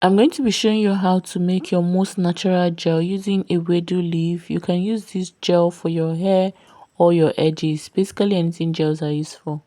I'm going to be showing you how to make your most natural gel using Ewedu leaf. You can use this gel for your hair or your edges. Basically anything gels are used for.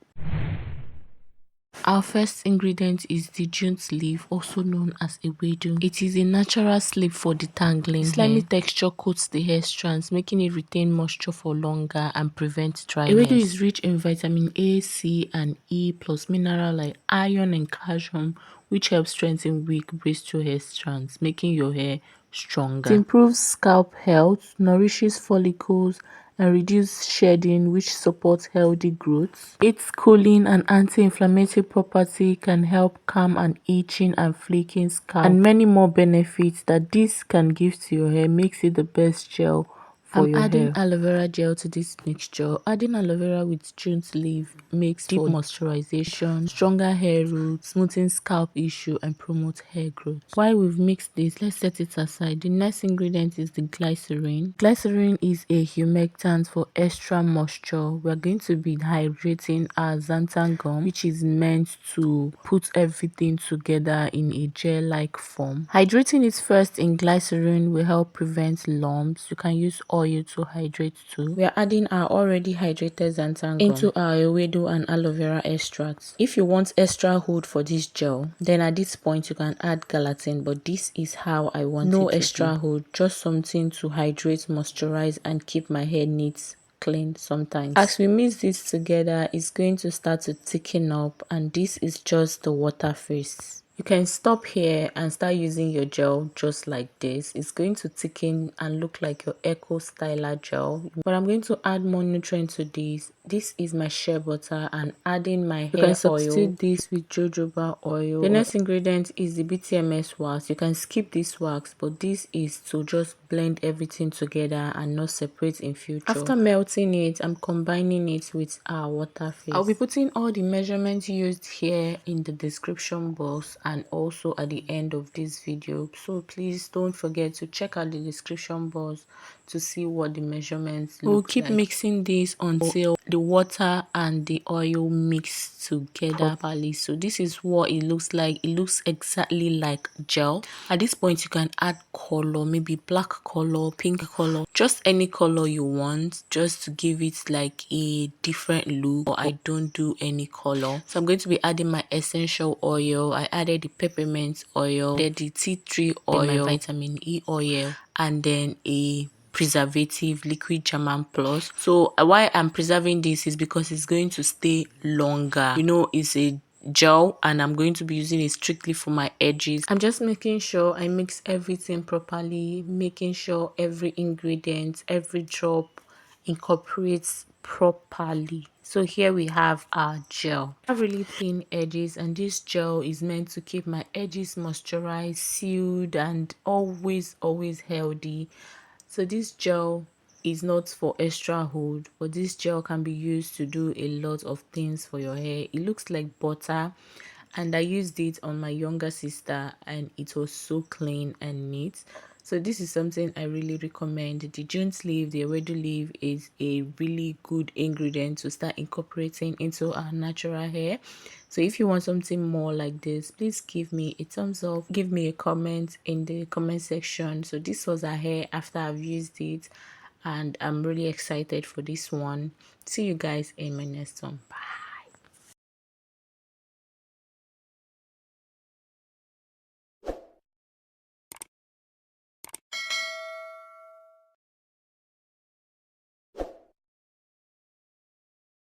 Our first ingredient is the jute leaf, also known as Ewedu. It is a natural slip for detangling. Slimy texture coats the hair strands, making it retain moisture for longer and prevent dryness. Ewedu is rich in vitamin A, C, and E, plus minerals like iron and calcium, which helps strengthen weak, bristle hair strands, making your hair stronger. It improves scalp health, nourishes follicles, and reduce shedding, which supports healthy growth. Its cooling and anti-inflammatory property can help calm an itching and flaking scalp, and many more benefits that this can give to your hair makes it the best gel for your hair. I'm adding aloe vera gel to this mixture. Adding aloe vera with jute leaf makes deep moisturization, stronger hair roots, smoothing scalp issue, and promotes hair growth. While we've mixed this, let's set it aside. The next ingredient is the glycerine. Glycerine is a humectant for extra moisture. We're going to be hydrating our xanthan gum, which is meant to put everything together in a gel-like form. Hydrating it first in glycerine will help prevent lumps. You can use oil to hydrate too. We are adding our already hydrated xanthan gum into our Ewedu and aloe vera extracts. If you want extra hold for this gel, then at this point you can add gelatin, but this is how I want it to be. No extra hold, just something to hydrate, moisturize, and keep my hair neat, clean sometimes. As we mix this together, it's going to start to thicken up, and this is just the water phase. You can stop here and start using your gel just like this. It's going to thicken and look like your Eco Styler gel. But I'm going to add more nutrient to this. This is my shea butter and adding my hair oil. You can substitute this with jojoba oil. The next ingredient is the BTMS wax. You can skip this wax, but this is to just blend everything together and not separate in future. After melting it, I'm combining it with our water phase. I'll be putting all the measurements used here in the description box and also at the end of this video, so please don't forget to check out the description box to see what the measurements look like. We'll keep mixing this until the water and the oil mix together properly. So this is what it looks like. It looks exactly like gel. At this point you can add color, maybe black color, pink color, just any color you want, just to give it like a different look. Or I don't do any color, so I'm going to be adding my essential oil. I added the peppermint oil, then the tea tree oil, my vitamin E oil, and then a preservative liquid German plus. So why I'm preserving this is because it's going to stay longer. You know, it's a gel and I'm going to be using it strictly for my edges. I'm just making sure I mix everything properly, making sure every ingredient, every drop incorporates properly. So here we have our gel. I have really thin edges, and this gel is meant to keep my edges moisturized, sealed, and always healthy. So this gel is not for extra hold, but this gel can be used to do a lot of things for your hair. It looks like butter, and I used it on my younger sister and it was so clean and neat. So this is something I really recommend. The jute leaf, the Ewedu leaf is a really good ingredient to start incorporating into our natural hair. So if you want something more like this, please give me a thumbs up, give me a comment in the comment section. So this was our hair after I've used it, and I'm really excited for this one. See you guys in my next one. Bye.